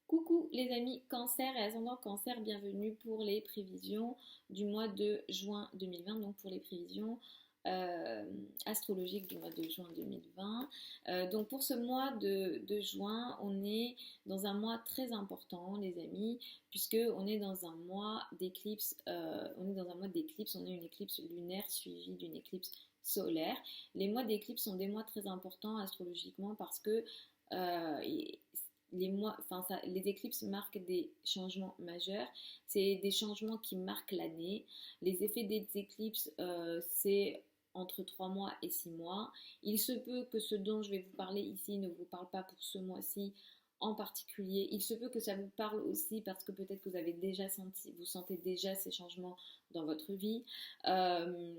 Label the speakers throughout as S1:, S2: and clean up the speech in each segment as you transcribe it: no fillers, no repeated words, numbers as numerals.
S1: Coucou les amis cancer et ascendant cancer, bienvenue pour les prévisions du mois de juin 2020, donc pour les prévisions euh, astrologiques du mois de juin 2020. Donc pour ce mois de juin, on est dans un mois très important les amis, puisque on est dans un mois d'éclipse, on est une éclipse lunaire suivie d'une éclipse solaire. Les mois d'éclipse sont des mois très importants astrologiquement parce que euh, les éclipses marquent des changements majeurs. C'est des changements qui marquent l'année. Les effets des éclipses, c'est entre 3 mois et 6 mois. Il se peut que ce dont je vais vous parler ici ne vous parle pas pour ce mois-ci en particulier. Il se peut que ça vous parle aussi parce que peut-être que vous avez déjà senti, vous sentez déjà ces changements dans votre vie. Euh,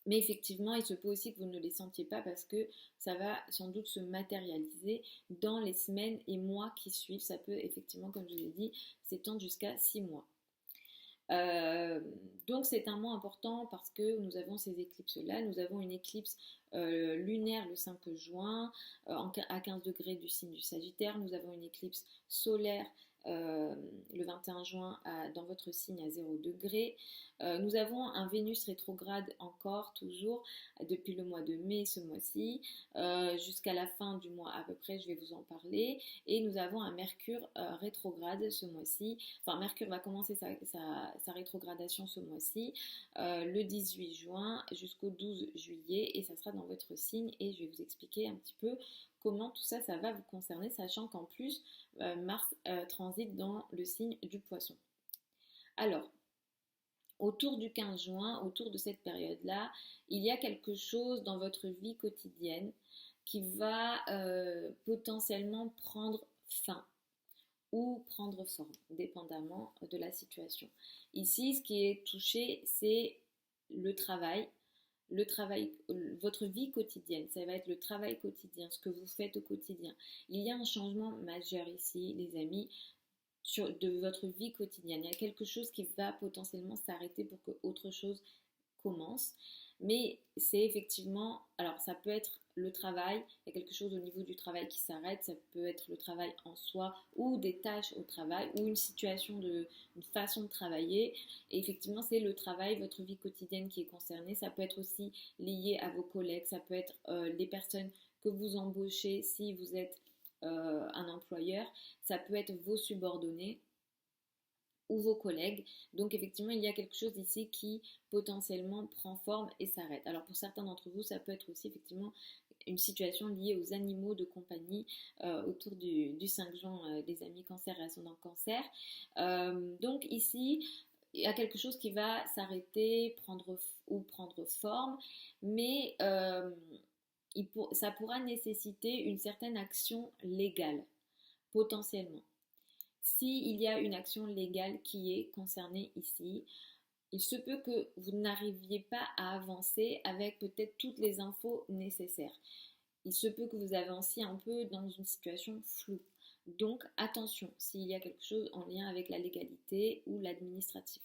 S1: mais effectivement, il se peut aussi que vous ne les sentiez pas parce que ça va sans doute se matérialiser dans les semaines et mois qui suivent. Ça peut effectivement, comme je vous l'ai dit, s'étendre jusqu'à 6 mois. Euh, donc c'est un mois important parce que nous avons ces éclipses-là. Nous avons une éclipse lunaire le 5 juin à 15 degrés du signe du Sagittaire. Nous avons une éclipse solaire euh, le 21 juin dans votre signe à 0 degré. Nous avons un Vénus rétrograde encore, toujours, depuis le mois de mai ce mois-ci, jusqu'à la fin du mois à peu près, je vais vous en parler. Et nous avons un Mercure rétrograde ce mois-ci. Enfin, Mercure va commencer sa rétrogradation ce mois-ci, le 18 juin jusqu'au 12 juillet, et ça sera dans votre signe. Et je vais vous expliquer un petit peu comment tout ça, ça va vous concerner, sachant qu'en plus, Mars transite dans le signe du Poisson. Alors, autour du 15 juin, autour de cette période-là, il y a quelque chose dans votre vie quotidienne qui va potentiellement prendre fin ou prendre forme, dépendamment de la situation. Ici, ce qui est touché, c'est le travail, votre vie quotidienne, ça va être le travail quotidien, ce que vous faites au quotidien. Il y a un changement majeur ici, les amis, de votre vie quotidienne. Il y a quelque chose qui va potentiellement s'arrêter pour que autre chose commence. Mais c'est effectivement, alors ça peut être le travail, il y a quelque chose au niveau du travail qui s'arrête, ça peut être le travail en soi ou des tâches au travail ou une situation une façon de travailler. Et effectivement, c'est le travail, votre vie quotidienne qui est concernée. Ça peut être aussi lié à vos collègues, ça peut être les personnes que vous embauchez si vous êtes un employeur, ça peut être vos subordonnés ou vos collègues. Donc effectivement, il y a quelque chose ici qui potentiellement prend forme et s'arrête. Alors pour certains d'entre vous, ça peut être aussi effectivement une situation liée aux animaux de compagnie autour du 5 juin des amis cancer et ascendant cancer. Donc ici, il y a quelque chose qui va s'arrêter ou prendre forme, mais ça pourra nécessiter une certaine action légale, potentiellement. S'il y a une action légale qui est concernée ici, il se peut que vous n'arriviez pas à avancer avec peut-être toutes les infos nécessaires. Il se peut que vous avanciez un peu dans une situation floue. Donc attention s'il y a quelque chose en lien avec la légalité ou l'administratif.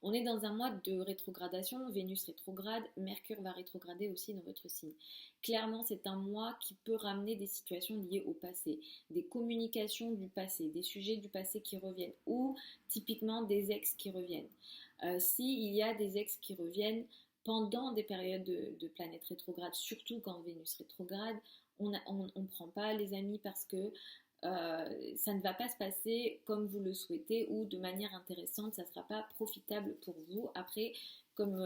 S1: On est dans un mois de rétrogradation, Vénus rétrograde, Mercure va rétrograder aussi dans votre signe. Clairement, c'est un mois qui peut ramener des situations liées au passé, des communications du passé, des sujets du passé qui reviennent ou typiquement des ex qui reviennent. S'il y a des ex qui reviennent pendant des périodes de planètes rétrogrades, surtout quand Vénus rétrograde, on ne prend pas les amis parce que ça ne va pas se passer comme vous le souhaitez ou de manière intéressante, ça ne sera pas profitable pour vous. Après, comme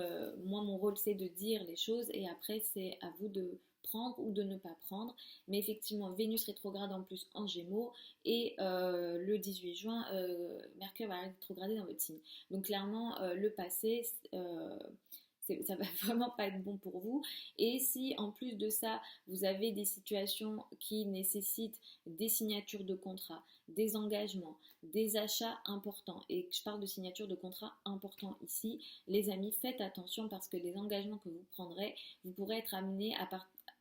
S1: moi, mon rôle, c'est de dire les choses et après, c'est à vous de prendre ou de ne pas prendre. Mais effectivement, Vénus rétrograde en plus en Gémeaux et le 18 juin, Mercure va rétrograder dans votre signe. Donc clairement, le passé, ça va vraiment pas être bon pour vous. Et si en plus de ça, vous avez des situations qui nécessitent des signatures de contrats, des engagements, des achats importants, et je parle de signatures de contrats importants ici, les amis, faites attention parce que les engagements que vous prendrez, vous pourrez être amenés à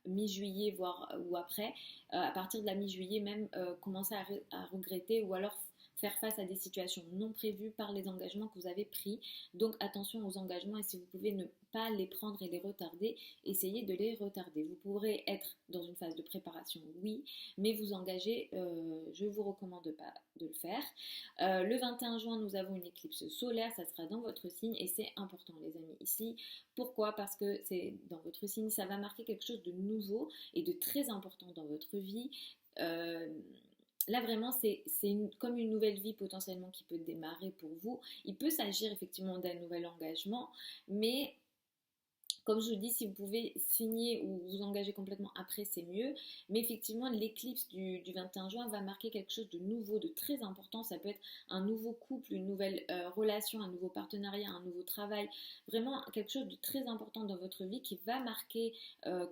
S1: mi-juillet voire ou après, à partir de la mi-juillet même commencer à regretter ou alors faire face à des situations non prévues par les engagements que vous avez pris. Donc attention aux engagements, et si vous pouvez ne pas les prendre et les retarder, essayez de les retarder. Vous pourrez être dans une phase de préparation, oui, mais vous engager, je ne vous recommande pas de le faire. Le 21 juin, nous avons une éclipse solaire, ça sera dans votre signe et c'est important les amis ici. Pourquoi? Parce que c'est dans votre signe, ça va marquer quelque chose de nouveau et de très important dans votre vie. Euh, Là vraiment c'est comme une nouvelle vie potentiellement qui peut démarrer pour vous. Il peut s'agir effectivement d'un nouvel engagement, mais comme je vous dis, si vous pouvez signer ou vous engager complètement après, c'est mieux. Mais effectivement, l'éclipse du 21 juin va marquer quelque chose de nouveau, de très important. Ça peut être un nouveau couple, une nouvelle relation, un nouveau partenariat, un nouveau travail. Vraiment quelque chose de très important dans votre vie qui va marquer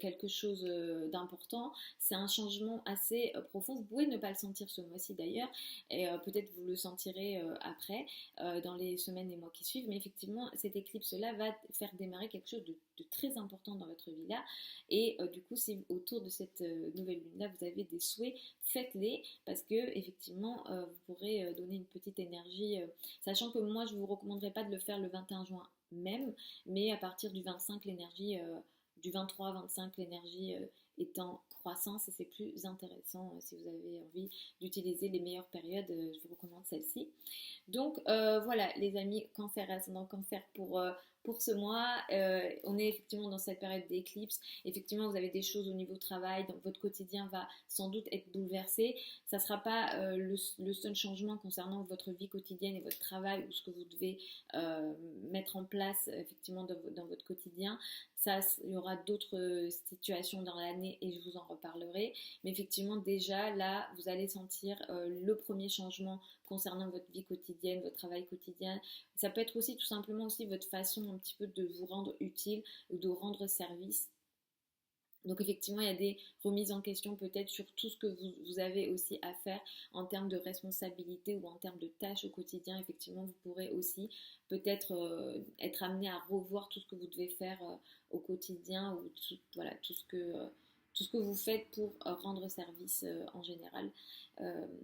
S1: quelque chose d'important. C'est un changement assez profond. Vous pouvez ne pas le sentir ce mois-ci d'ailleurs. Et peut-être vous le sentirez après, dans les semaines et mois qui suivent. Mais effectivement, cette éclipse-là va faire démarrer quelque chose de très important dans votre vie là. Et du coup, si autour de cette nouvelle lune là, vous avez des souhaits, faites-les parce que effectivement, vous pourrez donner une petite énergie. Sachant que moi, je vous recommanderais pas de le faire le 21 juin même, mais à partir du 25, l'énergie, du 23-25, l'énergie est en croissance et c'est plus intéressant si vous avez envie d'utiliser les meilleures périodes. Je vous recommande celle-ci. Donc voilà les amis, cancer et ascendant cancer pour ce mois. On est effectivement dans cette période d'éclipse. Effectivement, vous avez des choses au niveau travail, donc votre quotidien va sans doute être bouleversé. Ça ne sera pas le seul changement concernant votre vie quotidienne et votre travail ou ce que vous devez mettre en place effectivement dans votre quotidien. Ça, il y aura d'autres situations dans l'année et je vous en reparlerai. Mais effectivement, déjà là, vous allez sentir le premier changement concernant votre vie quotidienne, votre travail quotidien. Ça peut être aussi tout simplement aussi votre façon un petit peu de vous rendre utile ou de rendre service. Donc effectivement, il y a des remises en question peut-être sur tout ce que vous avez aussi à faire en termes de responsabilité ou en termes de tâches au quotidien. Effectivement, vous pourrez aussi peut-être être amené à revoir tout ce que vous devez faire au quotidien ou voilà, tout ce que vous faites pour rendre service en général.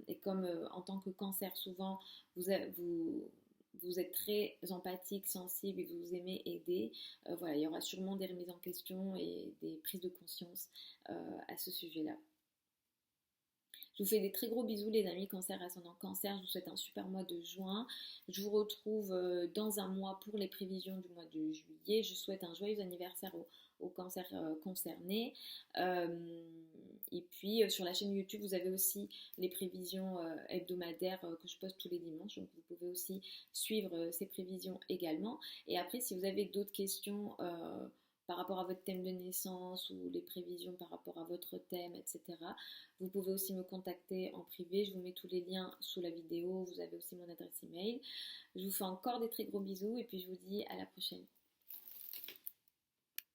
S1: Et comme en tant que cancer, souvent, vous êtes très empathique, sensible et vous aimez aider. Voilà, il y aura sûrement des remises en question et des prises de conscience à ce sujet-là. Je vous fais des très gros bisous les amis cancer ascendant cancer. Je vous souhaite un super mois de juin. Je vous retrouve dans un mois pour les prévisions du mois de juillet. Je souhaite un joyeux anniversaire aux cancers concernés. Et puis sur la chaîne YouTube, vous avez aussi les prévisions hebdomadaires que je poste tous les dimanches. Donc vous pouvez aussi suivre ces prévisions également. Et après, si vous avez d'autres questions par rapport à votre thème de naissance ou les prévisions par rapport à votre thème, etc. Vous pouvez aussi me contacter en privé, je vous mets tous les liens sous la vidéo, vous avez aussi mon adresse email. Je vous fais encore des très gros bisous et puis je vous dis à la prochaine.